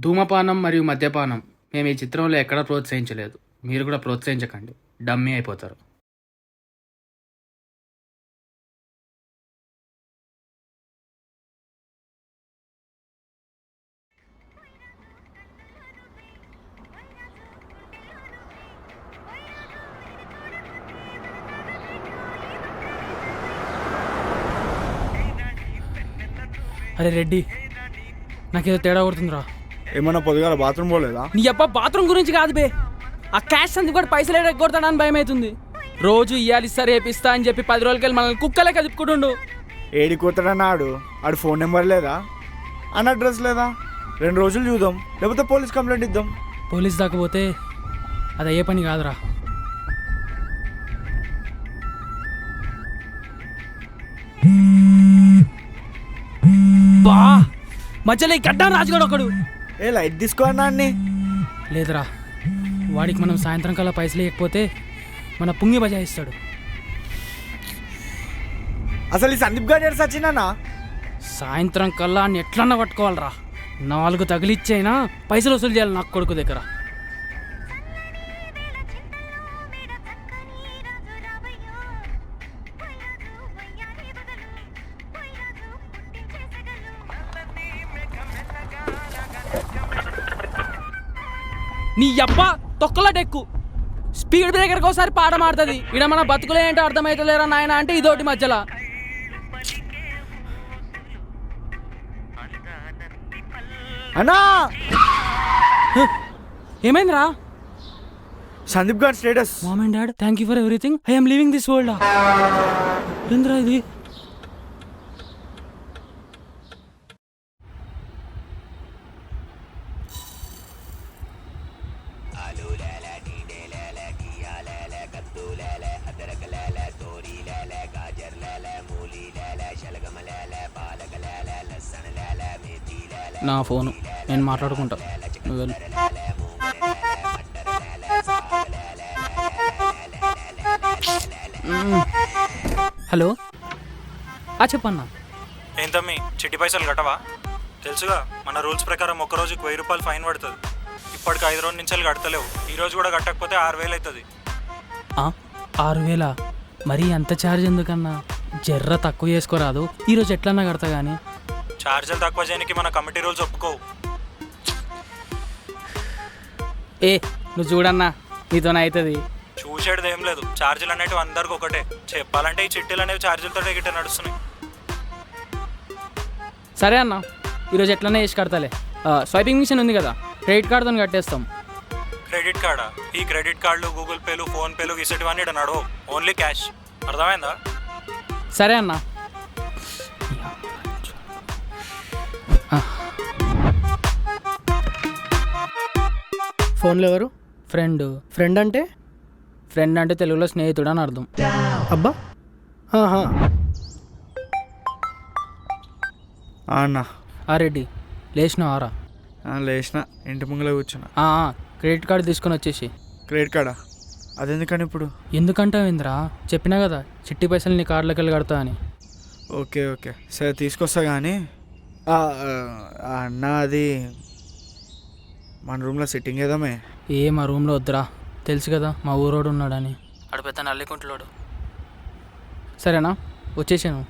ధూమపానం మరియు మద్యపానం మేము ఈ చిత్రంలో ఎక్కడా ప్రోత్సహించలేదు. మీరు కూడా ప్రోత్సహించకండి, డమ్మీ అయిపోతారు. అరే రెడ్డి, నాకేదో తేడా కొడుతుందిరా. ఏమన్నా పొద్దుగాల బాత్రూమ్ పోలేదా? నీ అబ్బా బాత్రూమ్ గురించి కాదు బే, ఆ క్యాష్ అందు కూడా పైసలు ఎడగొడతాడని భయం అవుతుంది. రోజు ఇయ్యాలి సరే వేపిస్తా అని చెప్పి 10 రోజులకి మనల్ని కుక్కలే కదుపుకుంటుండు. ఏడి కూతాడన్నాడు. ఆడు ఫోన్ నెంబర్ లేదా, అన్న అడ్రస్ లేదా? 2 రోజులు చూద్దాం, లేకపోతే పోలీస్ కంప్లైంట్ ఇద్దాం. పోలీస్ దాకా పోతే అది అయ్యే పని కాదురా. బా మధ్యలో ఈ గడ్డ రాజుగాడు ఒకడు. ఏ లైట్ తీసుకో అన్నా అన్ని. లేదురా, వాడికి మనం సాయంత్రం కల్లా పైసలు ఇవ్వకపోతే మన పుంగి బజాయిస్తాడు. అసలు ఈ సందీప్ గారు ఎక్కడ సచ్చినా? సాయంత్రం కల్లా అని ఎట్లన్నా పట్టుకోవాలరా. 4 తగిలిచ్చైనా పైసలు వసూలు చేయాలి నాకు కొడుకు దగ్గర. నీ అబ్బా తొక్కల డెక్కు స్పీడ్ బ్రేకర్కి ఒకసారి పాట మాడుతుంది. ఇక్కడ మన బతుకులే ఏంటో అర్థమవుతలేరా నాయన అంటే ఇదోటి మధ్యలో. అన్నా ఏమైందిరా? సందీప్ గారి status. Mom and dad thank you for everything, I'm leaving this world. ఏంద్రా ఇది? నా ఫోను, నేను మాట్లాడుకుంటా, నువ్వు వెళ్ళు. హలో, చెప్పన్నా. ఏం తమ్మి, చిట్టి పైసలు కట్టవా? తెలుసుగా మన రూల్స్ ప్రకారం ఒక్క రోజుకి 1000 రూపాయలు ఫైన్ పడుతుంది. ఇప్పటికి 5 రోజుల నుంచి కడతలేవు. ఈ రోజు కూడా కట్టకపోతే 6000 అవుతుంది. 6000? మరీ అంత ఛార్జ్ ఎందుకన్నా? జర్ర తక్కువ చేసుకోరాదు, ఈరోజు ఎట్లన్నా కడతా కానీ. ఛార్జీలు తక్కువ చేయడానికి మన కమిటీ రూల్స్ ఒప్పుకోవు. నువ్వు చూడన్నా, నీతోనే అవుతుంది. చూసేది ఏం లేదు, ఛార్జీలు అనేవి అందరికి ఒకటే. చెప్పాలంటే ఈ చిట్టీలు అనేవి ఛార్జీలతో గిట్ట నడుస్తున్నాయి. సరే అన్న, ఈరోజు ఎట్లన్నా వేసి కడతాలే. స్వైపింగ్ మిషన్ ఉంది కదా, క్రెడిట్ కార్డుతో కట్టేస్తాం. క్రెడిట్ కార్డా? ఈ క్రెడిట్ కార్డులు, గూగుల్ పేలు, ఫోన్ పేలు ఇసేటివన్నీ ఇక్కడ నడవు. Only cash. అర్థమైందా? సరే అన్న. ఫోన్లో ఎవరు? ఫ్రెండ్. ఫ్రెండ్ అంటే? ఫ్రెండ్ అంటే తెలుగులో స్నేహితుడు అని అర్థం. అబ్బా, అన్నా రెడ్డి లేచినావారా? లేచిన, ఇంటి ముంగల కూర్చున్నా. క్రెడిట్ కార్డు తీసుకొని వచ్చేసి. క్రెడిట్ కార్డా? అదెందుకని ఇప్పుడు? ఎందుకంటావేంద్రా, చెప్పినా కదా చిట్టి పైసలు నీ కార్డులోకి వెళ్ళి కడతా అని. ఓకే ఓకే సరే తీసుకొస్తా కానీ అన్న, అది మన రూమ్లో సిట్టింగ్ ఏదామే. మా రూమ్లో వద్దురా, తెలుసు కదా మా ఊరోడు ఉన్నాడని. అడు పెద్ద నల్లికుంటలోడు. సరేనా, వచ్చేసాను.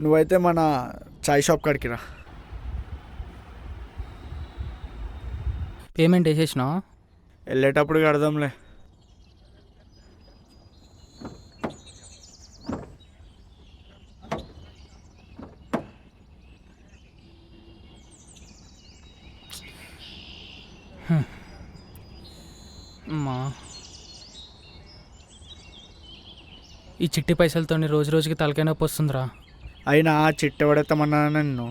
నువ్వైతే మన చాయ్ షాప్ కాడికి రా. పేమెంట్ వేసేసినావా? వెళ్ళేటప్పుడు కడదాంలే. అమ్మా, ఈ చిట్టి పైసలతో రోజు రోజుకి తలకాయ నొప్పి వస్తుందిరా. అయినా చిట్ట పడతామన్నా నన్ను.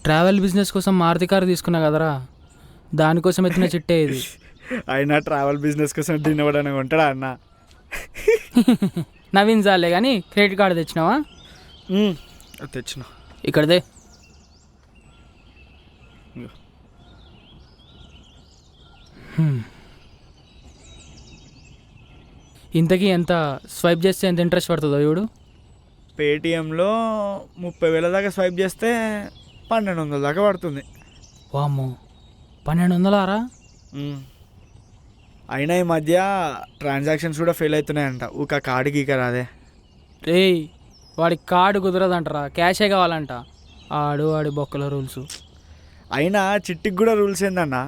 ట్రావెల్ బిజినెస్ కోసం మారుతి కారు తీసుకున్నా కదరా, దానికోసం ఎత్తిన చిట్టే ఇది. అయినా ట్రావెల్ బిజినెస్ కోసం తినవడానికి ఉంటాడా అన్న? నవీన్ జాలే కానీ క్రెడిట్ కార్డు తెచ్చినావా? తెచ్చిన. ఇక్కడదే. ఇంతకీ ఎంత స్వైప్ చేస్తే ఎంత ఇంట్రెస్ట్ పడుతుందో చూడు. పేటిఎంలో 30,000 దాకా స్వైప్ చేస్తే 1200 దాకా పడుతుంది. వామ్మో, 1200 అయినా ఈ మధ్య ట్రాన్సాక్షన్స్ కూడా ఫెయిల్ అవుతున్నాయంట ఊక కార్డు గీక రాదే. రేయ్ వాడికి కార్డు కుదరదంటరా, క్యాషే కావాలంట. ఆడి బొక్కల రూల్స్. అయినా చిట్టికి కూడా రూల్స్ ఏందన్నా?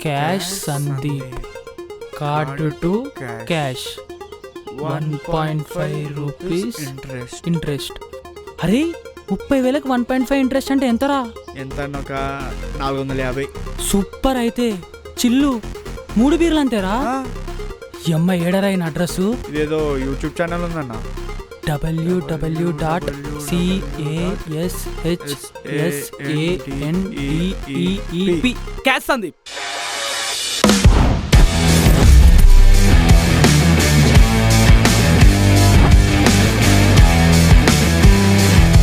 Cash Sandeep, card to cash 1.5 rupees interest. అరే 30,000కి 1.5 ఇంట్రెస్ట్ అంటే ఎంతరా? ఎంత ఒక 450. సూపర్. అయితే చిల్లు 3 బీర్లు అంతేరా? ఎమ్మ ఏడరైన అడ్రస్ ఇదేదో యూట్యూబ్ ఛానల్ ఉందన్న, www.cassandeep. క్యాష్ సందీప్.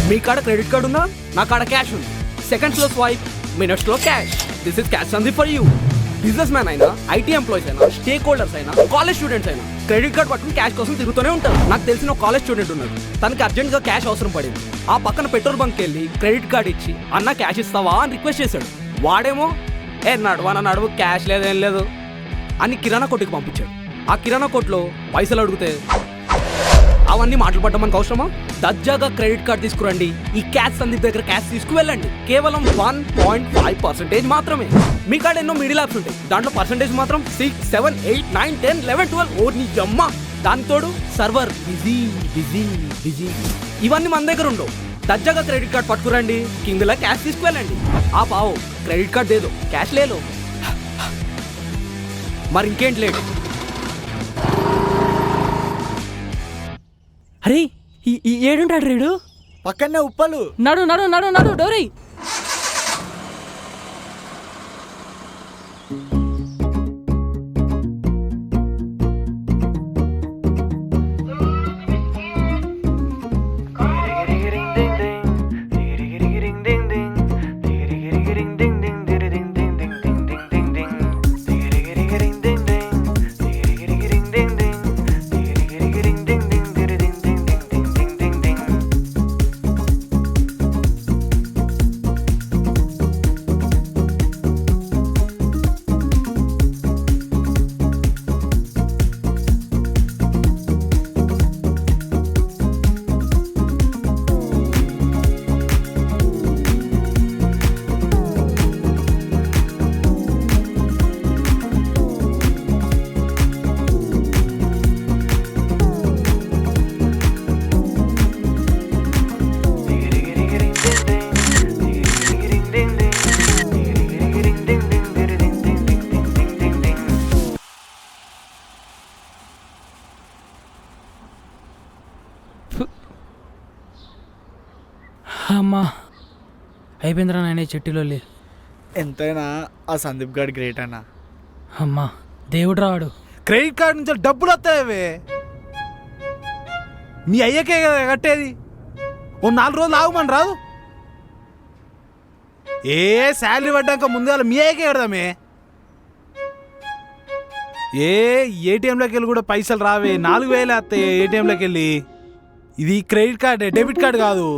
మీ కాడ క్రెడిట్ కార్డు ఉందా? నా కాడ క్యాష్ ఉంది. సెకండ్స్ లో స్వైప్, మినిట్స్ లో cash. This is cash Sandeep for you. Business man అయినా, ఐటీ ఎంప్లాయీస్ అయినా, స్టేక్ హోల్డర్స్ అయినా, కాలేజ్ స్టూడెంట్స్ అయినా క్రెడిట్ కార్డ్ పట్టుకుని క్యాష్ కోసం తిరుగుతూనే ఉంటారు. నాకు తెలిసిన ఒక కాలేజ్ స్టూడెంట్ ఉన్నాడు. తనకి అర్జెంట్గా క్యాష్ అవసరం పడింది. ఆ పక్కన పెట్రోల్ బంక్కి వెళ్ళి క్రెడిట్ కార్డ్ ఇచ్చి అన్న క్యాష్ ఇస్తావా అని రిక్వెస్ట్ చేశాడు. వాడేమో నడువు క్యాష్ లేదేం లేదు అని కిరాణా కొట్టుకి పంపించాడు. ఆ కిరాణా కొట్టులో పైసలు అడిగితే అవన్నీ మాటలు పడ్డం మనకు అవసరమా? దర్జాగా క్రెడిట్ కార్డ్ తీసుకురండి. ఈ క్యాష్ సందీప్ దగ్గర క్యాష్ తీసుకువెళ్ళండి. కేవలం 1.5% మాత్రమే. మీ కాడ ఎన్నో మిడిల్ యాప్స్ ఉంటాయి, దాంట్లో పర్సెంటేజ్ మాత్రం 6, 7, 8, 9, 10, 11, 12. ఓ నీ అమ్మ. దానికి తోడు సర్వర్ బిజీ. ఇవన్నీ మన దగ్గర ఉండవు. దర్జాగా క్రెడిట్ కార్డ్ పట్టుకురండి, కిందలా క్యాష్ తీసుకువెళ్ళండి. ఆ పావు క్రెడిట్ కార్డ్ లేదో క్యాష్ లేదు. మరి ఇంకేంటి లేట్? అరే ఏడుంటాడు రేడు? పక్కనే ఉప్పలు. నడు డోరీ. అమ్మా అయిపోయిందిరా నాయన చెట్టిలో. ఎంతైనా ఆ సందీప్ గారు గ్రేట్ అన్న. అమ్మా దేవుడు రాడు. క్రెడిట్ కార్డు నుంచి డబ్బులు వస్తాయవే. మీ అయ్యకే కదా కట్టేది. ఓ 4 రోజులు ఆగమని రాదు. శాలరీ పడ్డాక ముందుగా మీ అయ్యకే కడదామే. ఏటీఎంలోకి వెళ్ళి కూడా పైసలు రావే. 4,000 వస్తాయి ఏటీఎంలోకి వెళ్ళి. ఇది క్రెడిట్ కార్డే, డెబిట్ కార్డు కాదు.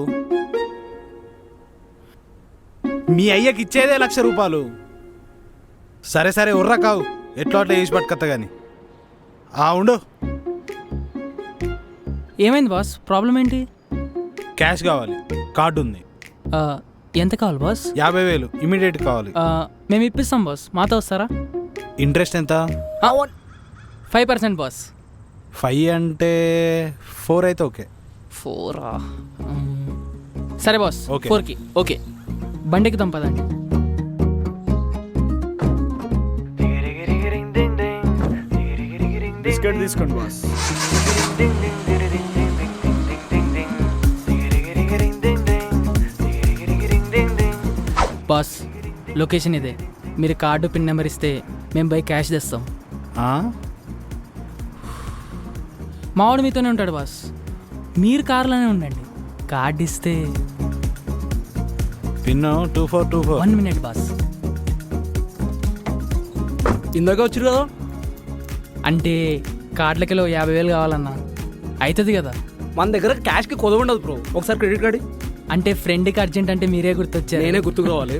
మీ అయ్యకి ఇచ్చేదే 1,00,000 రూపాయలు. సరే ఉర్రా కావు, ఎట్లా అట్లా వేసి పట్టుకత్తా కానీ. ఉండు. ఏమైంది బాస్? ప్రాబ్లం ఏంటి? క్యాష్ కావాలి, కార్డు ఉంది. ఎంత కావాలి బాస్? 50,000 ఇమీడియట్ కావాలి. మేము ఇప్పిస్తాం బాస్, మాతో వస్తారా? ఇంట్రెస్ట్ ఎంత? 5% బాస్. 5 అంటే 4 అయితే ఓకే. 4 సరే బాస్, ఓకే. 4కి ఓకే. బండికి దంపదండి. బిస్కెట్ తీసుకోండి బాస్. బాస్ లొకేషన్ ఇదే. మీరు కార్డు పిన్ నెంబర్ ఇస్తే మేము బై క్యాష్ తెస్తాం. మావాడు మీతోనే ఉంటాడు బాస్. మీరు కార్లోనే ఉండండి. కార్డు ఇస్తే పిన్ 2424. 1 minute boss. ఇందాక వచ్చారు కదా. అంటే కార్డులకిలో 50,000 కావాలన్నా అవుతుంది కదా. మన దగ్గర క్యాష్కి కొదవ ఉండదు బ్రో. ఒకసారి క్రెడిట్ కార్డు అంటే ఫ్రెండ్కి అర్జెంట్ అంటే మీరే గుర్తొచ్చారు. నేనే గుర్తుకు రావాలి.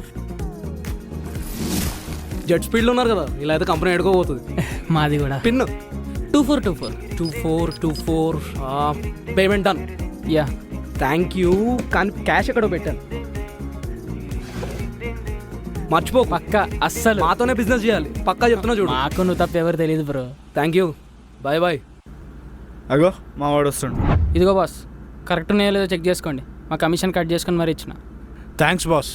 జెట్ స్పీడ్లో ఉన్నారు కదా, ఇలా అయితే కంపెనీ ఎడుకోబోతుంది. మాది కూడా pin 2424. 2424 payment done. Yeah thank you. కానీ క్యాష్ ఎక్కడో పెట్టాను, మర్చిపో. పక్క అస్సలు మాతోనే బిజినెస్ చేయాలి పక్కా చెప్తున్నా చూడు. మాకు నువ్వు తప్ప ఎవరు తెలియదు bro. Thank you, bye bye. అగో మా వాడు వస్తుండు. ఇదిగో బాస్, కరెక్ట్ ఉన్నాయో లేదో చెక్ చేసుకోండి. మా కమిషన్ కట్ చేసుకొని మరి ఇచ్చిన. Thanks boss.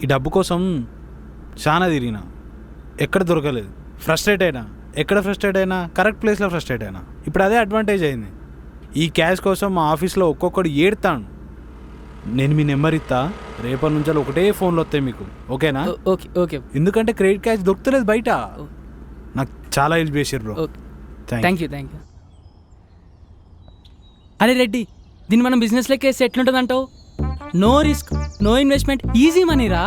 ఈ డబ్బు కోసం చాలా తిరిగినా, ఎక్కడ దొరకలేదు. ఫ్రస్ట్రేట్ అయినా, ఎక్కడ ఫ్రస్ట్రేట్ అయినా కరెక్ట్ ప్లేస్లో ఫ్రస్ట్రేట్ అయినా. ఇప్పుడు అదే అడ్వాంటేజ్ అయింది. ఈ క్యాష్ కోసం మా ఆఫీస్లో ఒక్కొక్కడు ఏడుతాను. నేను మీ నెంబర్ ఇస్తా, రేపటి నుంచి ఒకటే ఫోన్లు వస్తాయి మీకు, ఓకేనా? ఓకే ఓకే ఎందుకంటే క్రెడిట్ క్యాష్ దొరుకుతలేదు బయట. నాకు చాలా హెల్ప్ చేశారు బ్రో. Okay thank you. అరే రెడ్డి, దీన్ని మనం బిజినెస్ లెక్క వేస్తే ఎట్లుంటుందంటావు? No risk, no investment, easy మనీరా.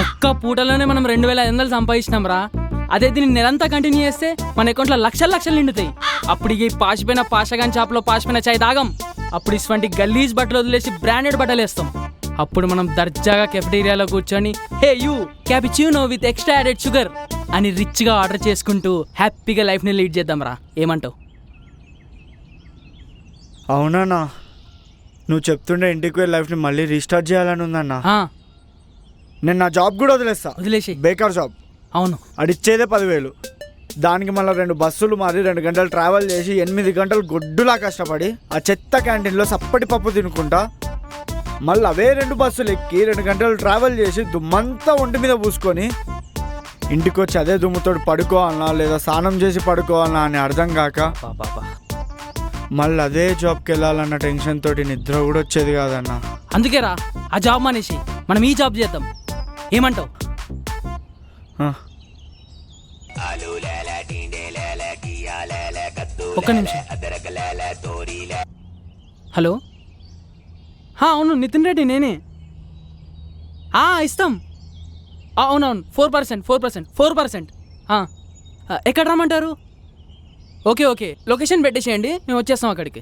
ఒక్క పూటలోనే మనం 2,500 సంపాదించినాం రా. అదే దీన్ని నెలంతా కంటిన్యూ చేస్తే మన అకౌంట్లో లక్షలు నిండుతాయి. అప్పుడు ఈ పాషిపోయిన పాషగాన్ షాప్లో పాషిపోయిన చాయ్ తాగం. అప్పుడు ఇటువంటి గలీజ్ బట్టలు వదిలేసి బ్రాండెడ్ బట్టలు వేస్తాం. అప్పుడు మనం దర్జాగా కెఫెటీరియాలో కూర్చొని hey you cappuccino with extra added sugar అని రిచ్గా ఆర్డర్ చేసుకుంటూ హ్యాపీగా లైఫ్ని లీడ్ చేద్దాం రా. ఏమంటావు? అవునా, నువ్వు చెప్తుండే ఇంటికి వెళ్ళి లైఫ్ని మళ్ళీ రీస్టార్ట్ చేయాలని ఉందన్నా. నేను నా జాబ్ కూడా వదిలేసి బేకార్ జాబ్. అవును, అడిచ్చేదే 10,000. దానికి మళ్ళీ 2 బస్సులు మారి 2 గంటలు ట్రావెల్ చేసి 8 గంటలు గొడ్డులా కష్టపడి ఆ చెత్త క్యాంటీన్లో సప్పటి పప్పు తినుకుంటా, మళ్ళీ అవే 2 బస్సులు ఎక్కి 2 గంటలు ట్రావెల్ చేసి దుమ్మంతా ఒంటి మీద పూసుకొని ఇంటికి వచ్చి అదే దుమ్ముతోటి పడుకోవాలన్నా లేదా స్నానం చేసి పడుకోవాలన్నా అని అర్థం కాక మళ్ళీ అదే జాబ్కి వెళ్ళాలన్న టెన్షన్ తోటి నిద్ర కూడా వచ్చేది కాదన్నా. అందుకే రా ఆ జాబ్ మానేసి మనం ఈ జాబ్ చేద్దాం. ఏమంటావు? ఒక్క నిమిషం. హలో, అవును నితిన్ రెడ్డి నేనే. ఇస్తాం. అవునవును 4%. ఎక్కడ రమ్మంటారు? ఓకే లొకేషన్ పెట్టేసేయండి, మేము వచ్చేస్తాం అక్కడికి.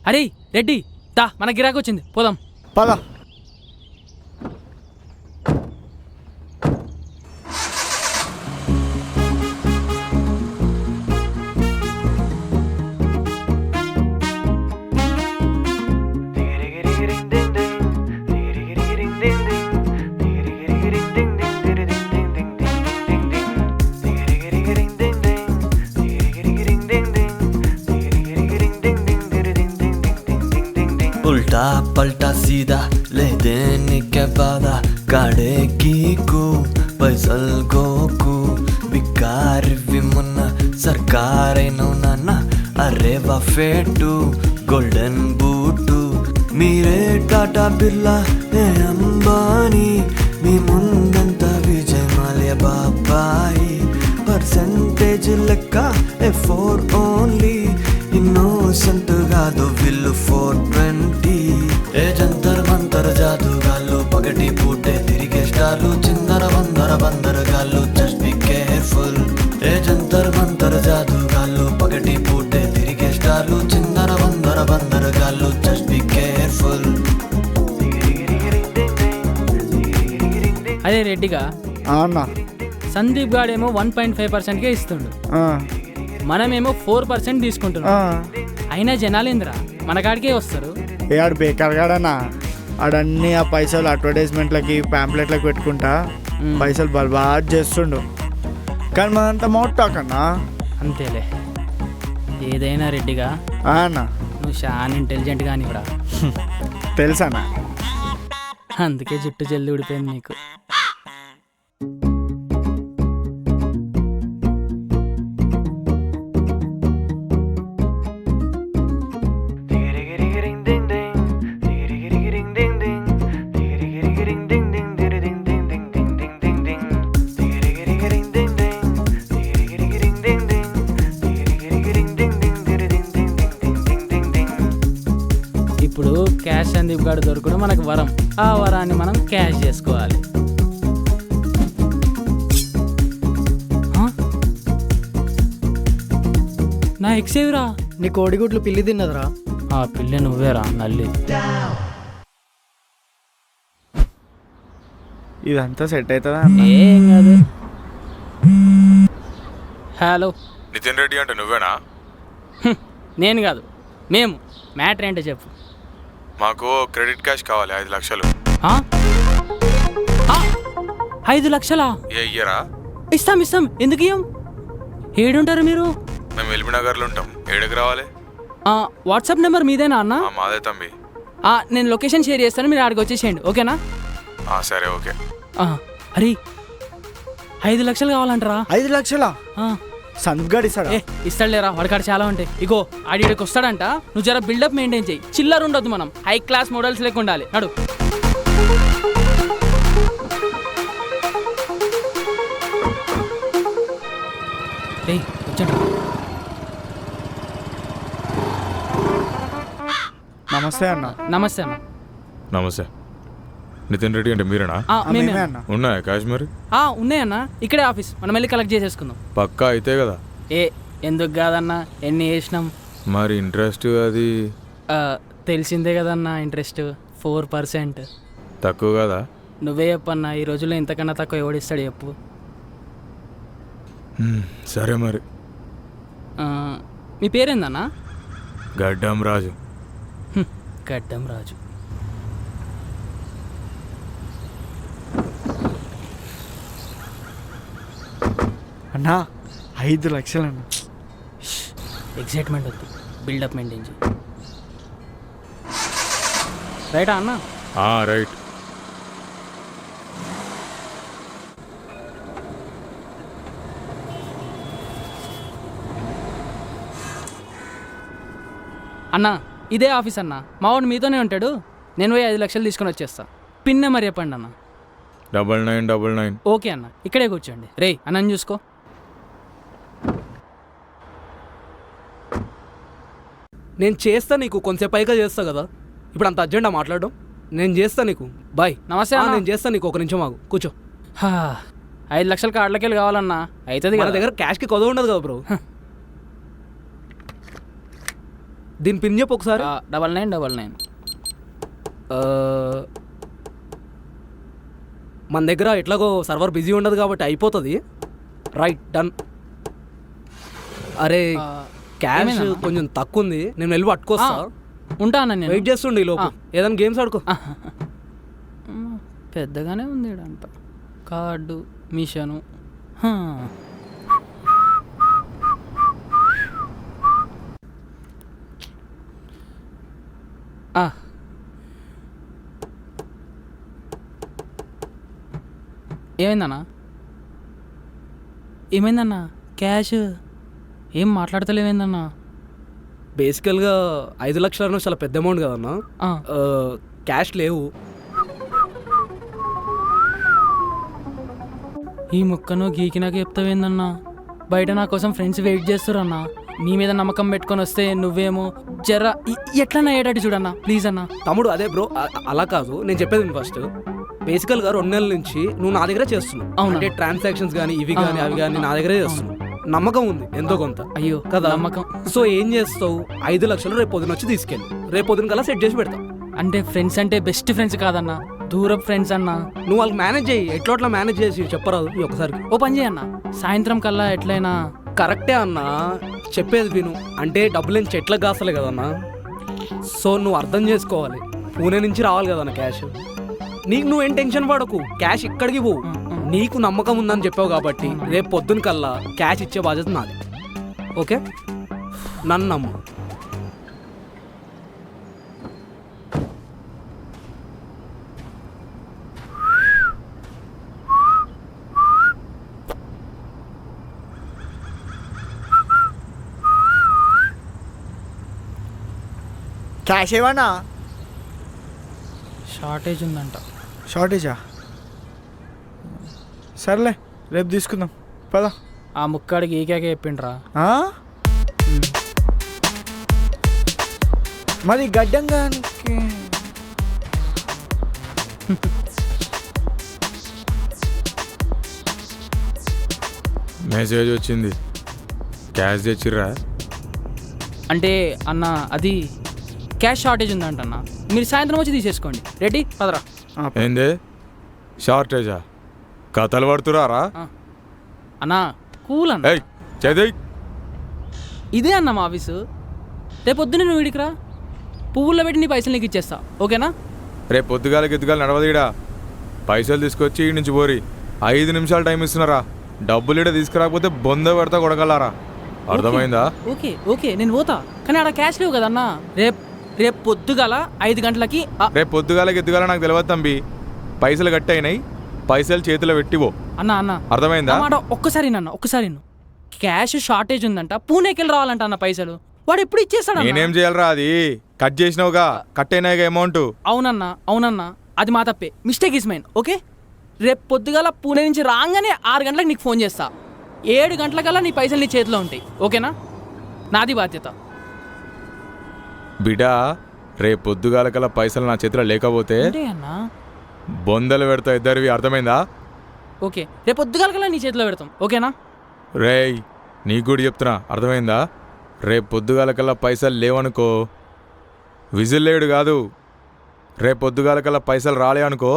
అరే రెడ్డి దా, మన గిరాకు వచ్చింది, పోదాం పద. उल्टा पलटा सीधा ले देने के वादा गाड़े की को पैसल गोकू बिकार विमुन सरकार नौना अरे वफेटू गोल्डन बूटू మీరే టాటా బిర్లా ఏ అంబానీ మీ ముందంత విజయ్ మాల్యా బాబాయి పర్సెంటేజ్ లెక్క F4 ఓన్లీ ఇన్నోసెంట్ కాదు విల్లు 420 ఏ జంతర్ మంతర్ జాదుగాళ్ళు పగటి పూటే తిరిగే స్టార్లు చిందర బందర గాళ్ళు జస్ట్ బి కేర్ఫుల్ ఏ జంతర్ మంతర్ జాదుగాళ్ళు పగటి పూటే తిరిగే స్టార్లు చిందర బందర గాళ్ళు జస్ట్ బి కేర్ఫుల్. అదే రెడ్డిగా అన్నా, సందీప్ గాడేమో 1.5%కే ఇస్తుండు, మనమేమో 4% తీసుకుంటున్నాం. అయినా జనాలేంద్రా మన కాడికే వస్తారు. ఆడు బేకార్ గాడన్నా. ఆడన్నీ ఆ పైసలు అడ్వర్టైజ్మెంట్లకి ప్యాంప్లెట్లకు పెట్టుకుంటా పైసలు బర్బాద్ చేస్తుండు. కానీ మనంతా మౌట్ అన్నా. అంతేలే, ఏదైనా రెడ్డిగా అన్నా నువ్వు చాలా ఇంటెలిజెంట్ కానివ్వరా. తెలుసన్నా. అందుకే జుట్టు జల్ది ఊడిపోయింది నీకు. ఇప్పుడు క్యాష్ సందీప్ గారు దొరకడం మనకు వరం. ఆ వరాన్ని మనం క్యాష్ చేసుకోవాలి. నా ఎక్స్ ఏవిరా? నీ కోడిగుడ్లు పిల్లి తిన్నదిరా. ఆ పిల్లి నువ్వేరా నల్లి. ఇదంతా సెట్ అవుతుందా? ఏం కాదు. హలో, నితిన్ రెడ్డి అంటే నువ్వేనా? నేను కాదు, మేము. మ్యాటర్ ఏంటో చెప్పు. మాకు క్రెడిట్ క్యాష్ కావాలి 5 లక్షలు. 5 లక్షలా? ఏ ఇయ్యరా? ఇస్తాం ఇస్తాం, ఎందుకు ఇయ్యం? ఏడుంటారు మీరు? మేము ఎల్బీ నగర్లో ఉంటాం. ఏడకి రావాలి? వాట్సాప్ నెంబర్ మీదేనా అన్న? మాదే తమ్మి. నేను లొకేషన్ షేర్ చేస్తాను, మీరు ఆడికి వచ్చేసేయండి, ఓకేనా? సరే ఓకే. అరే 5 లక్షలు కావాలంటారా? 5 లక్షలా? సందీప్ గారు ఇస్తాడా? ఇస్తాడులేరా, వాడికాడ చాలా ఉంటాయి. ఇగో ఆడికి వస్తాడంట, నువ్వు జర బిల్డప్ మెయింటైన్ చేయి. చిల్లర ఉండొద్దు, మనం హై క్లాస్ మోడల్స్ లెక్క ఉండాలి. నడు. వచ్చాడు. నమస్తే అన్న. నమస్తే అన్న. నమస్తే. నితిన్ రెడ్డి అంటే మీరేనా? మేమే మేమే అన్న. అన్న. ఉన్నాయా కాశ్మీర్? ఉన్నాయన్న, ఇక్కడే ఆఫీస్, మనం వెళ్ళి కలెక్ట్ చేసేసుకుందాం. పక్కా అయితే కదా? ఎందుకు కాదన్నా, ఎన్ని వేసినాం. మరి ఇంట్రెస్ట్ అది తెలిసిందే కదన్నా, ఇంట్రెస్ట్ 4%. తక్కువ కదా? నువ్వే చెప్పన్నా, ఈ రోజుల్లో ఇంతకన్నా తక్కువ ఎవడిస్తాడు చెప్పు. సరే మరి. మీ పేరేందన్నా? గడ్డం రాజు. గడ్డం రాజు. అన్నా 5 లక్షలు అన్న. ఎగ్జైట్మెంట్ వద్దు, బిల్డప్ మెయింటైన్ చేయి. రైటా అన్న? రైట్. అన్నా ఇదే ఆఫీస్ అన్న, మావాడు మీతోనే ఉంటాడు. నేను పోయి 5 లక్షలు తీసుకొని వచ్చేస్తా. పిన్ నెంబర్ చెప్పండి అన్న. 9999. ఓకే అన్న, ఇక్కడే కూర్చోండి. రే అన్నని చూసుకో. నేను చేస్తా నీకు, కొంచెం పైగా చేస్తా కదా. ఇప్పుడు అంత అర్జెంట్ మాట్లాడడం. నేను చేస్తా నీకు. బాయ్. నమస్తే అన్న. నేను చేస్తా నీకు, 1 నిమిషం ఆగు, కూర్చో. 5 లక్షల కార్డులకెళ్ళి కావాలన్నా, అవుతుంది మన కదా. దగ్గర క్యాష్కి కొదవ ఉండదు కదా బ్రో. దీని పిన్ చెప్పు ఒకసారి. 9999. మన దగ్గర ఎట్లాగో సర్వర్ బిజీ ఉండదు కాబట్టి అయిపోతుంది. Right, done. అరే క్యాష్ ఏమైందన్నా? కొంచెం తక్కువ ఉంది, నేను వెళ్ళి పట్టుకొస్తా. ఉంటా అన్న, నేను వెయిట్ చేస్తుండే ఈ లోపు. ఏదైనా గేమ్స్ ఆడుకో. పెద్దగానే ఉంది అంట. Card machine. ఏమైందన్నా? ఏమైందన్నా? క్యాష్ ఏం మాట్లాడతలేమైందన్నా? బేసికల్గా 5 లక్షలు చాలా పెద్ద అమౌంట్ కదన్నా. క్యాష్ లేవు. ఈ ముక్కను గీకినాక చెప్తావేందన్నా? బయట నా కోసం ఫ్రెండ్స్ వెయిట్ చేస్తారన్నా. నీ మీద నమ్మకం పెట్టుకొని వస్తే నువ్వేమో జర ఎట్లన్నా అయ్యేటట్టు చూడన్నా, ప్లీజ్ అన్నా. తమ్ముడు అదే బ్రో, అలా కాదు, నేను చెప్పేది ఫస్ట్. బేసికల్గా 2 నెలల నుంచి నువ్వు నా దగ్గర చేస్తున్నావు. అంటే ట్రాన్సాక్షన్స్ కానీ ఇవి కానీ అవి కానీ నా దగ్గరే చేస్తున్నావు. నమ్మకం ఉంది ఎంతో కొంత. అయ్యో కదా నమ్మకం. సో ఏం చేస్తావు, 5 లక్షలు రేపు పొద్దున వచ్చి తీసుకెళ్ళి రేపు పొద్దున కల్లా సెట్ చేసి పెడతావు. అంటే ఫ్రెండ్స్ అంటే బెస్ట్ ఫ్రెండ్స్ కాదన్నా, దూరపు ఫ్రెండ్స్ అన్నా. నువ్వు వాళ్ళకి మేనేజ్ చేయి, ఎట్లా మేనేజ్ చేసి చెప్పరాదు ఈ ఒక్కసారికి. ఓ పని చేయన్నా, సాయంత్రం కల్లా ఎట్లయినా. కరెక్టే అన్నా, చెప్పేది విను. అంటే డబ్బులు ఏం చెట్లకు కాస్తలే కదన్నా. సో నువ్వు అర్థం చేసుకోవాలి, పూణే నుంచి రావాలి కదన్నా క్యాష్. నీకు నువ్వేం టెన్షన్ పడకు, క్యాష్ ఇక్కడికి పోవు. నీకు నమ్మకం ఉందని చెప్పావు కాబట్టి రేపు పొద్దున కల్లా క్యాష్ ఇచ్చే బాధ్యత నాది. ఓకే, నన్ను నమ్ము. క్యాష్ ఏమన్నా? షార్టేజ్ ఉందంట. షార్టేజా? సర్లే రేపు తీసుకుందాం పదా. ఆ ముక్కాడికి ఈకాకే చెప్పిండ్రా. మరి గడ్డంగా మెసేజ్ వచ్చింది, క్యాష్ తెచ్చిర్రా? అంటే అన్న అది క్యాష్ షార్టేజ్ ఉందంట అన్న. మీరు సాయంత్రం వచ్చి తీసేసుకోండి. రెడీ పదరా. ఏంది షార్టేజా? కథలు పడుతురారా? అన్నా కూల్ అన్న. ఏయ్ చదివి. ఇదే అన్న మా ఆఫీసు. రేపు పొద్దున్న నువ్వు వీడికి రా, పువ్వుల్లో పెట్టి నీ పైసలు నీకు ఇచ్చేస్తా. ఓకేనా? రేపు పొద్దుగాలకి ఎద్దుగాలు నడవదీడా. పైసలు తీసుకొచ్చి ఈ నుంచి పోరి. 5 నిమిషాలు టైం ఇస్తున్నారా? డబ్బులు ఇడ తీసుకురాకపోతే బొంద పెడతా కొడగలరా. అర్థమైందా? ఓకే ఓకే నేను పోతా, కానీ ఆడ క్యాష్ లేవు కదన్నా. రేపు పొద్దుగాల 5 గంటలకి. రేపు పొద్దుగాలకి ఎద్దుగాల నాకు తెలియదు తంబి. పైసలు గట్టి అయినాయి, పైసలు చేతిలో పెట్టివో. అన్న అర్థమైందా? ఒక్కసారి క్యాష్ షార్టేజ్ ఉందంట, పూణేకి వెళ్ళి రావాలంట అన్న పైసలు. వాడు ఎప్పుడు ఇచ్చేస్తాడు? నేనేం చేయాలరా? అది కట్ చేసినావుగా, కట్ అయినాయిగా అమౌంట్. అవునన్నా అది మా తప్పే. Mistake is mine. ఓకే, రేపు పొద్దుగాల పూణే నుంచి రాగానే 6 గంటలకు నీకు ఫోన్ చేస్తా. 7 గంటలకల్లా నీ పైసలు నీ చేతిలో ఉంటాయి. ఓకేనా? నాది బాధ్యత. బిడా, రేపు పొద్దుగాలకల్లా పైసలు నా చేతిలో లేకపోతే అన్నా బొందలు పెడతా ఇద్దరివి. అర్థమైందా? ఓకే, రేపు పొద్దుగాలకల్లా నీ చేతిలో పెడతాం. ఓకేనా? రేయ్ నీకు కూడా చెప్తున్నా, అర్థమైందా? రేపు పొద్దుగాలకల్లా పైసలు లేవనుకో, విజిల్ లేడు కాదు. రేపు పొద్దుగాలకల్లా పైసలు రాలే అనుకో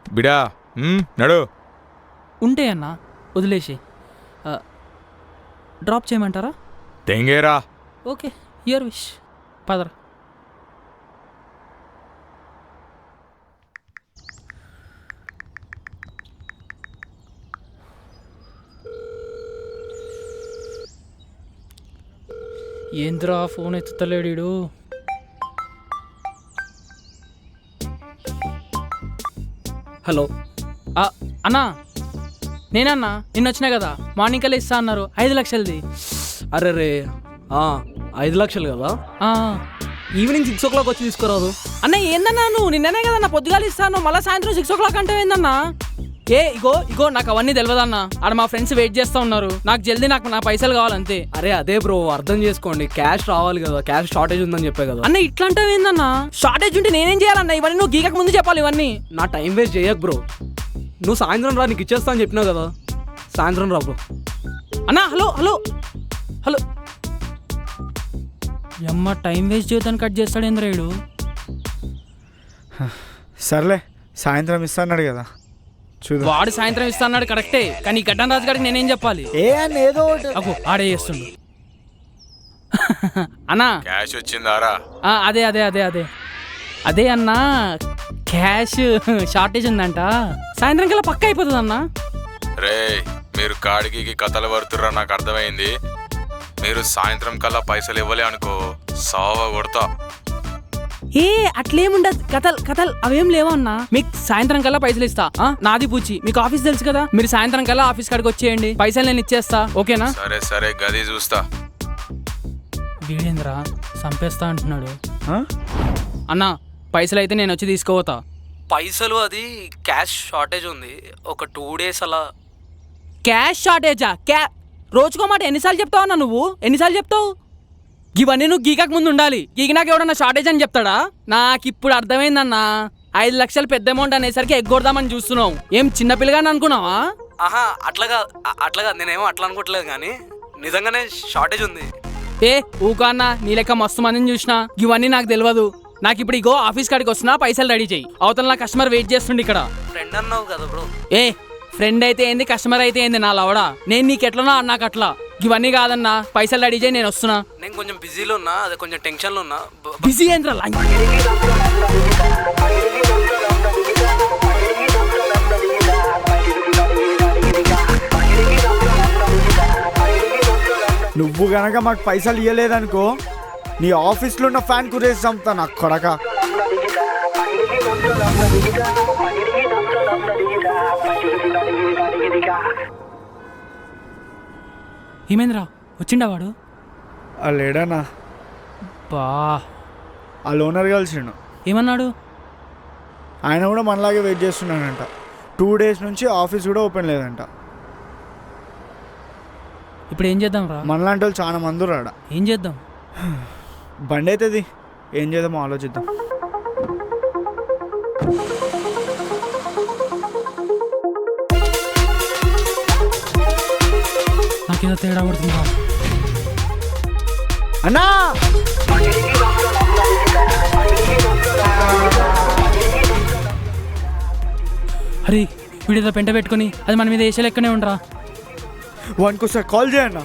బిడా, నడు. ఉంటే అన్నా వదిలేసి డ్రాప్ చేయమంటారా? తెంగేరా. Okay, your wish. పదరా. ఏంద్రా ఫోన్ ఎత్తుతలేడు. హలో అన్నా నేనన్నా నిన్న వచ్చినా కదా, మార్నింగ్ కల్లా ఇస్తా అన్నారు 5 లక్షలది. అరే రే 5 లక్షలు కదా, ఈవినింగ్ 6 o'clock వచ్చి తీసుకురాదు. అన్న ఏందన్నా నువ్వు నిన్ననే కదన్నా పొద్దుగాలు ఇస్తాను, మళ్ళీ సాయంత్రం 6 o'clock అంటే ఏందన్నా? ఇగో నాకు అవన్నీ తెలియదన్నా. ఆడ మా ఫ్రెండ్స్ వెయిట్ చేస్తూ ఉన్నారు. నాకు నా పైసలు కావాలంతే. అరే అదే బ్రో, అర్థం చేసుకోండి. క్యాష్ రావాలి కదా, క్యాష్ షార్టేజ్ ఉందని చెప్పే కదా. అన్న ఇట్లా అంటే ఏందన్నా? షార్టేజ్ ఉంటే నేనేం చేయాలన్నా? ఇవన్నీ నువ్వు గీకక ముందు చెప్పాలి ఇవన్నీ. నా టైం వేస్ట్ చేయకు బ్రో. నువ్వు సాయంత్రం రా, నీకు ఇచ్చేస్తా అని చెప్పినావు కదా, సాయంత్రం రా బ్రో. అన్నా హలో అమ్మ టైం వేస్ట్ చేయడానికి కట్ చేస్తాడు ఏంద్రేడు. సర్లే సాయంత్రం ఇస్తాన్నాడు కదా, చూడు. వాడు సాయంత్రం ఇస్తా అన్నాడు కరెక్టే, కానీ గడ్డం రాజు గారికి నేనేం చెప్పాలి? ఏదో అగో ఆడే చేస్తుండు. అన్నా క్యాష్ వచ్చిందారా? అదే అన్నా, క్యాష్ షార్టేజ్ ఉందంట, సాయంత్రం కల్లా పక్క అయిపోతుంది అన్నా. రే మీరు కాడికి కథలు పడుతుర్రా, నాకు అర్థమైంది. మీరు సాయంత్రం కల్లా పైసలు ఇవ్వలే అనుకో, సావ కొడతా. అట్లేముండదు, కథలు అవేం లేవన్నా. మీకు సాయంత్రం కల్లా పైసలు ఇస్తా. నాది పూచి, మీకు ఆఫీస్ తెలుసు కదా, మీరు సాయంత్రం కల్లా ఆఫీస్ కాడికి వచ్చేయండి, పైసలు నేను ఇచ్చేస్తా. ఓకేనా? సరే గది చూస్తా. వీడేంద్రా చంపేస్తా అంటున్నాడు. అన్నా పైసలు అయితే నేను వచ్చి తీసుకోపోతా. పైసలు అది క్యాష్ షార్టేజ్ ఉంది, ఒక 2 days అలా. క్యాష్ షార్టేజా? రోజుకో మాట ఎన్నిసార్లు చెప్తావు అన్నా నువ్వు? ఎన్నిసార్లు చెప్తావు? ఇవన్నీ నువ్వు గీకకు ముందు ఉండాలి. గీకినాక ఎవడన్నా షార్టేజ్ అని చెప్తాడా? నాకు ఇప్పుడు అర్థమైందన్నా. 5 లక్షలు పెద్ద అమౌంట్ అనేసరికి ఎగ్గొడదామని చూస్తున్నావు. ఏం చిన్నపిల్లగాని అనుకున్నావా? అట్లాగా నేనేమో అట్లా అనుకోవట్లేదు, కానీ నిజంగానే షార్టేజ్ ఉంది. ఊకా అన్న, నీ లెక్క మస్తు మందిని చూసినా, ఇవన్నీ నాకు తెలియదు. నాకు ఇప్పుడు ఇగో ఆఫీస్ కాడికి వస్తున్నా, పైసలు రెడీ చెయ్యి. అవతల నా కస్టమర్ వెయిట్ చేస్తుండే ఇక్కడ. ఫ్రెండ్ అన్నావు కదా బ్రో. ఫ్రెండ్ అయితే ఏంది, కస్టమర్ అయితే ఏంది, నా లవడా. నేను నీకు ఎట్లనా నాకు అట్లా. ఇవన్నీ కాదన్నా, పైసలు రెడీ చేయి, నేను వస్తున్నా. నేను కొంచెం బిజీలో ఉన్నా, అదే కొంచెం టెన్షన్లో ఉన్నా. బిజీ ఏంద్రా? నువ్వు గనక మాకు పైసలు ఇవ్వలేదనుకో, నీ ఆఫీస్లో ఉన్న ఫ్యాన్ కురేసి చంపుతా నా కొడక. ఏమేంద్రా వచ్చిండా వాడు? లేడానా? ఆ లోనర్ కలిసిండు. ఏమన్నాడు? ఆయన కూడా మనలాగే వెయిట్ చేస్తున్నాడంట. 2 days నుంచి ఆఫీస్ కూడా ఓపెన్ లేదంట. ఇప్పుడు ఏం చేద్దాం రా? మనలాంటి వాళ్ళు చాలా మంది రాడా. ఏం చేద్దాం? బండి అవుతుంది, ఏం చేద్దామో ఆలోచిద్దాం. నాకేదో తేడా పడుతుందా? అన్నా అరే వీడితో పెంట పెట్టుకొని అది మన మీద వేసే లెక్కనే ఉండరా. వానికి ఒకసారి కాల్ చేయన్నా.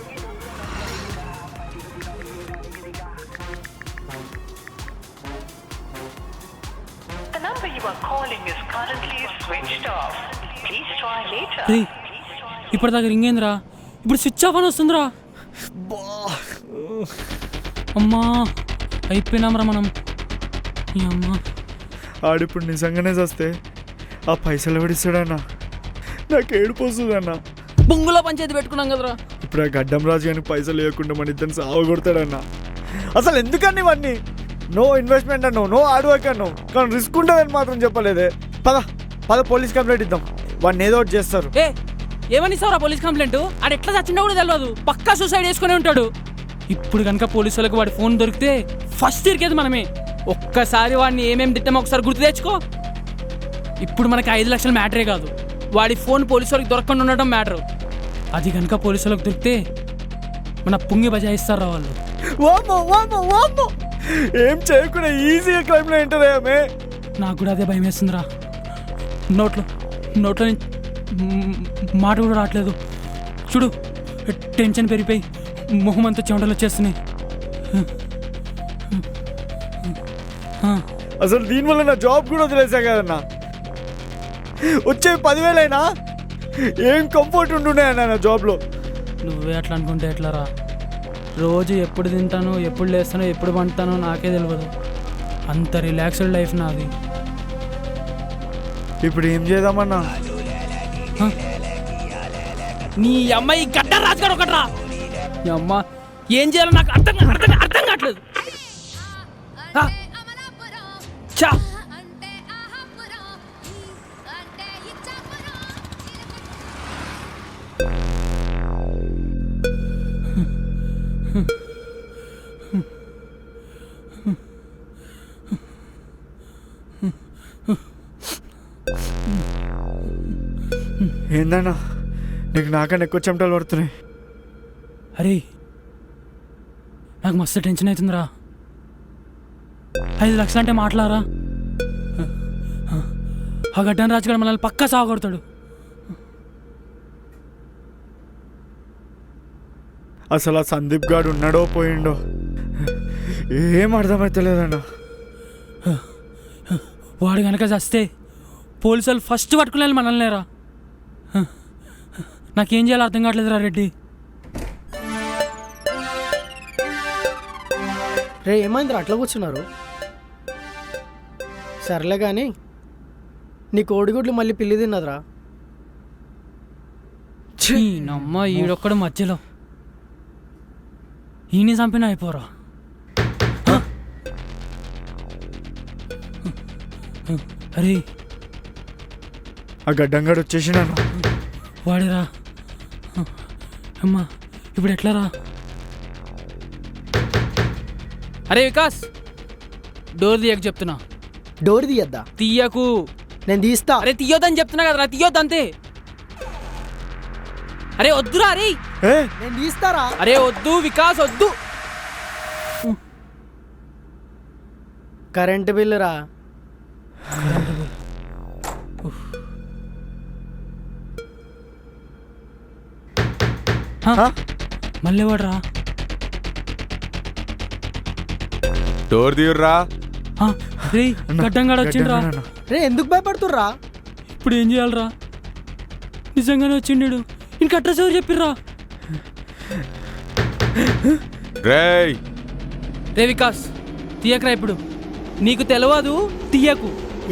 రే ఇప్పటిదాకా రింగ్ ఏందిరా, ఇప్పుడు స్విచ్ ఆఫ్ అని వస్తుందిరా. అమ్మా అయిపోయినాంరా మనం. ఈ అమ్మా ఆడిప్పుడు నిజంగానే చస్తే ఆ పైసలు ఎవడిస్తాడన్నా? నాకు ఏడుపు వస్తుందన్నా. బొంగులో పంచాయతీ పెట్టుకున్నాం కదరా. ఇప్పుడు ఆ గడ్డం రాజు గారికి పైసలు లేకుండా మన ఇద్దరిని సావగొడతాడన్నా. అసలు ఎందుకని ఇవన్నీ? నో ఇన్వెస్ట్మెంట్ అన్నావు, నో హార్డ్ వర్క్ అన్నావు, కానీ రిస్క్ ఉంటుందని మాత్రం చెప్పలేదే. పద పద పోలీస్ కంప్లైంట్ ఇద్దాం, వాడిని ఏదో ఒకటి చేస్తారు. ఏ ఏమని ఇస్తావురా పోలీస్ కంప్లైంట్? ఆడు ఎట్లా చచ్చిండో కూడా తెలియదు, పక్కా సూసైడ్ చేసుకునే ఉంటాడు. ఇప్పుడు కనుక పోలీసు వాళ్ళకి వాడి ఫోన్ దొరికితే ఫస్ట్ ఇరికేది మనమే. ఒక్కసారి వాడిని ఏమేమి తిట్టామో ఒకసారి గుర్తు తెచ్చుకో. ఇప్పుడు మనకి 5 లక్షల మ్యాటరే కాదు, వాడి ఫోన్ పోలీసు వాళ్ళకి దొరకకుండా ఉండటం మ్యాటర్. అది కనుక పోలీసు వాళ్ళకి దొరికితే మన పుంగి బజాయిస్తారా వాళ్ళు. వామ్మో వామ్మో వామ్మో, ఏం చేయకుండా ఈజీగా క్రైమ్లో ఎంటర్ అయ్యామే. నాకు కూడా అదే భయం వేస్తుందిరా. నోట్లో మాట కూడా రావట్లేదు. చూడు టెన్షన్ పెరిగిపోయి మొహం అంతా చెమటలు వచ్చేస్తున్నాయి. అసలు దీనివల్ల నా జాబ్ కూడా వదిలేసా కదన్నా. వచ్చే 10,000 అయినా ఏం కంఫర్ట్ ఉంటున్నాయన్నా నా జాబ్లో. నువ్వే అట్లా అనుకుంటే ఎట్లారా? రోజు ఎప్పుడు తింటానో, ఎప్పుడు లేస్తానో, ఎప్పుడు పండుతానో నాకే తెలియదు. అంత రిలాక్స్డ్ లైఫ్ నాది. ఇప్పుడు ఏం చేద్దామన్నా? నీ అమ్మాయి గడ్డ రాజుగాడు ఒకట్రా. నీ అమ్మ ఏం చేయాలో నాకు అర్థం కావట్లేదు. చా ఏందన్నా నీకు నాకన్నా ఎక్కువ చెమటలు పడుతున్నాయి. అరే నాకు మస్తు టెన్షన్ అవుతుందిరా. 5 లక్షలు అంటే మాట్లాడరా? ఆ గడ్డన రాజుగాడు మనల్ని పక్కా సాగొడతాడు. అసలు ఆ సందీప్ గాడు ఉన్నాడో పోయిండో ఏం అర్థమైతలేదన్నా. వాడు కనుక చస్తే పోలీసు వాళ్ళు ఫస్ట్ పట్టుకునే మనల్ని లేరా. నాకేం చేయాలో అర్థం కావట్లేదురా రెడ్డి. రే ఏమైందిరా అట్లా కూర్చున్నారు? సర్లే కానీ నీ కోడిగుడ్లు మళ్ళీ పిల్లి తిన్నదిరా. నమ్మ ఈడొక్కడు మధ్యలో ఈయన చంపిన అయిపోరా. అరే ఆ గడ్డంగాడు వచ్చేసినాను. వాడిరా. అమ్మా ఇప్పుడు ఎట్లారా? అరే వికాస్ డోర్ తీయకు చెప్తున్నా. డోర్ తీయద్దా? తీయకు. నేను తీస్తా. అరే తీయొద్దని చెప్తున్నా కదరా, తీయొద్దు అంతే. అరే వద్దురా. అరే నేను తీస్తారా? అరే వద్దు వికాస్ వద్దు. కరెంటు బిల్లు రా. మళ్ళీ వాడరా. డోర్ తీయుర్రా. రే గడ్డంగాడు వచ్చిండ్రా. రే ఎందుకు భయపడుతుర్రా? ఇప్పుడు ఏం చేయాలరా? నిజంగానే వచ్చిండు. ఇంక అడ్రస్ ఎవరు చెప్పిర్రా? రేయ్ రే వికాస్ తీయకరా. ఇప్పుడు నీకు తెలియదు, తీయకు.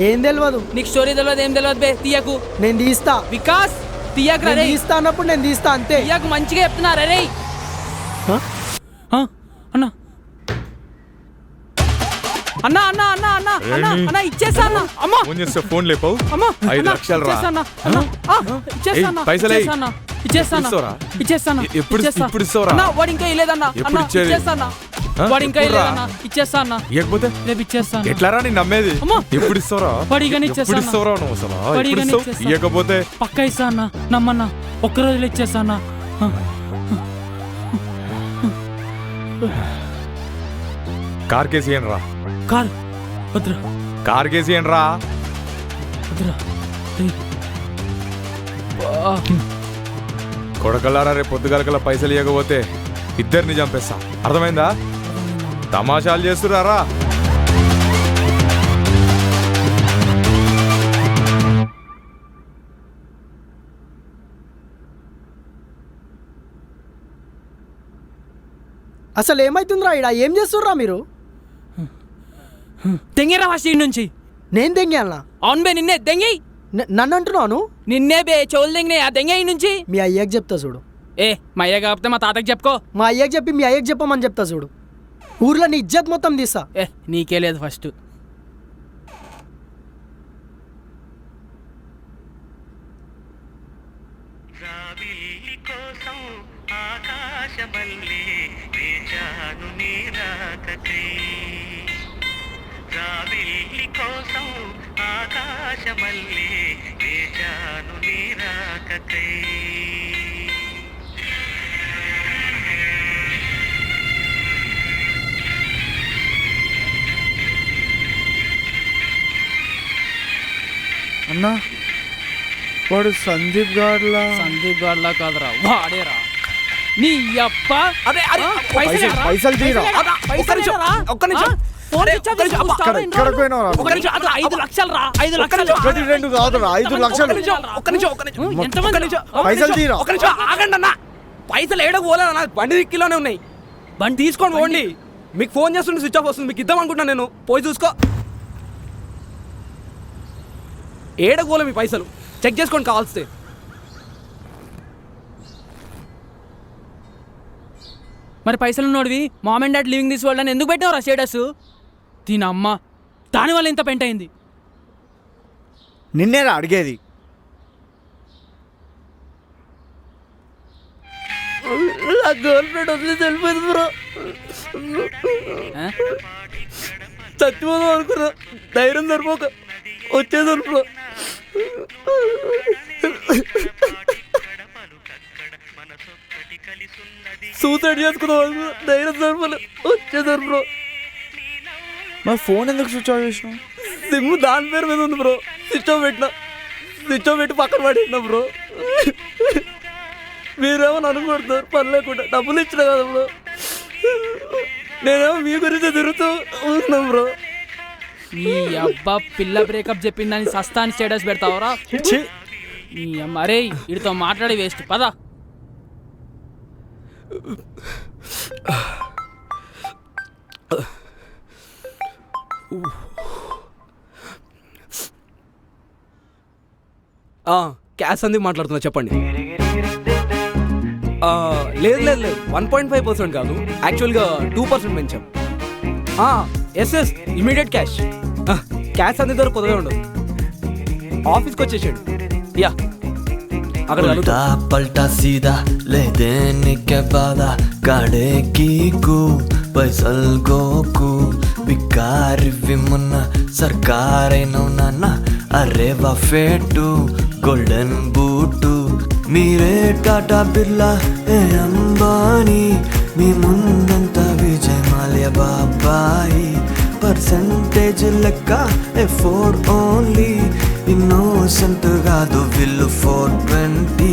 ఏం తెలియదు నీకు స్టోరీ తెలియదు, ఏం తెలియదు బే, తీయకు. నేను తీస్తా. వికాస్ తీయకరా. రే తీస్తా అన్నప్పుడు నేను తీస్తా అంతే. తీయకు మంచిగా చెప్తున్నారా? రే అన్నా అన్నా అన్నా అన్నా అన్నా అన్నా అన్నా ఇచ్చేస్తా అన్నా. అమ్మా ఫోన్ చేస్తే ఫోన్ లేపవు. అమ్మా 5 లక్షలు రా. పైసలు ఎప్పుడు ఇస్తావురా? వాడు ఇంకా ఇలేదన్నా. ఎప్పుడు ఇచ్చేది? వాడు ఇంకా ఇలేదన్నా. ఇచ్చేస్తా అన్న. ఇవ్వకపోతే రేపు ఇచ్చేస్తాను. ఎట్లారా నేను నమ్మేది? ఎప్పుడు ఇస్తావురా? వాడిగానే ఎప్పుడు ఇచ్చేస్తాను. ఇస్తావురా నువ్వు అసలు? ఎప్పుడు ఇస్తావు? ఇవ్వకపోతే పక్కా ఇస్తా అన్న. నమ్మన్నా ఒక్కరోజులో ఇచ్చేస్తా అన్న. కార్ కేసి ఏంట్రా కార్ వద్దురా కార్ కేసి ఏంట్రా వద్దురా కొడకల్లారా రేపు పొద్దుగాలకల్లా పైసలు ఇవ్వకపోతే ఇద్దరిని చంపేస్తా అర్థమైందా తమాషాలు చేస్తురారా అసలు ఏమైతుందిరా ఇడ ఏం చేస్తుర్రా మీరు? తెంగిరా ఫస్ట్ ఇంటి నుంచి. నేను దెంగాలనా? అవును బే నిన్నే దెంగి. నన్ను అంటున్నాను? నిన్నే బే చెవులు దెంగినే ఆ దెంగ నుంచి. మీ అయ్యకి చెప్తా చూడు. మా అయ్య కాకపోతే మా తాతకి చెప్పుకో. మా అయ్యకి చెప్పి మీ అయ్యకి చెప్పమని చెప్తా చూడు. ఊర్లో నీ ఇజ్జత్ మొత్తం తీస్తా. నీకే లేదు ఫస్ట్. అన్నా వాడు సందీప్ గాడ్లా కాదురా వాడేరా నీ అప్ప. అరే అరే పైసలు తీరా. ఒక్క నిమిషం ఎక్కడికి పోయినావురా? 5 లక్షలు రా 5 లక్షలు. 2 కాదురా 5 లక్షలు. పైసలు తీరా. ఒక్క నిమిషం ఆగండి అన్న. పైసలు ఏడకు పోలేదన్న, బండి దిక్కిలోనే ఉన్నాయి. బండి తీసుకోండి పోండి. మీకు ఫోన్ చేస్తుంటే స్విచ్ ఆఫ్ వస్తుంది, మీకు ఇద్దాం అనుకుంటున్నాను నేను. పోయి చూసుకో. ఏడకు పోలే మీ పైసలు, చెక్ చేసుకోండి కావాల్సి. మరి పైసలు ఉన్నోడివి mom and dad living this world అని ఎందుకు పెట్టావురా స్టేటస్? దీని అమ్మ దానివల్ల ఇంత పెంట అయింది. నిన్నేరా అడిగేది. గర్ల్ఫ్రెండ్ వదిలి తెలిపోయింది బ్రో. చచ్చిపోదాం అనుకున్నా, ధైర్యం సరిపోక వచ్చేదాను బ్రో. సూసైడ్ చేసుకుందాం అనుకున్నా, ధైర్యం సరిపోలే వచ్చేదాను బ్రో. మరి ఫోన్ ఎందుకు స్విచ్ ఆఫ్ చేసినావు? సిమ్ దాని పేరు మీద ఉంది బ్రో. స్విచ్ ఆఫ్ పెట్టినా, స్విచ్ ఆఫ్ పెట్టి పక్కన పడేసినా బ్రో. మీరేమో అనుకుంటున్నారు పని లేకుండా, డబ్బులు ఇచ్చిన కదా బ్రో. నేనేమో మీ గురించి తిరుగుతూ ఉన్నాం బ్రో. ఈ అబ్బా పిల్ల బ్రేకప్ చెప్పిందని సస్తాని స్టేటస్ పెడతావరా? ఈ మరే వీడితో మాట్లాడి వేస్ట్ పదా. క్యాష్ అంది మాట్లాడుతున్నా, చెప్పండి. లేదు లేదు లేదు 1.5% కాదు, యాక్చువల్గా 2% పెంచాం. Yes yes immediate cash. Cash అంది దగ్గర కొద్దిగా ఉండదు, ఆఫీస్కి వచ్చేసాడు. యా అక్కడ उल्टा पलटा सीधा ले देने के बाद गाड़े की को पैसल गोकू बिकारी विमुन सरकार नौना अरे वफेटू गोल्डन बूटू మీరే టాటా బిర్లా ఏ అంబానీ మీ ముందంత విజయ్ మాల్యా బాబాయి పర్సెంటేజ్ లెక్క ఎఫోర్ ఓన్లీ ఇన్నోసెంట్ కాదు విల్లు 420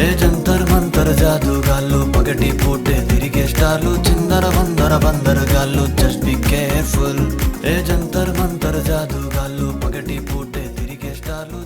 ఏ జంతర్ మంతర్ జాదుగాళ్ళు పగటి పూటే తిరిగే స్టార్లు చిందర వందర బందర్ గాళ్ళు జస్ట్ బి కేర్ఫుల్ ఏ జంతర్ మంతర్ జాదుగాళ్ళు పగటి పూటే తిరిగే స్టార్లు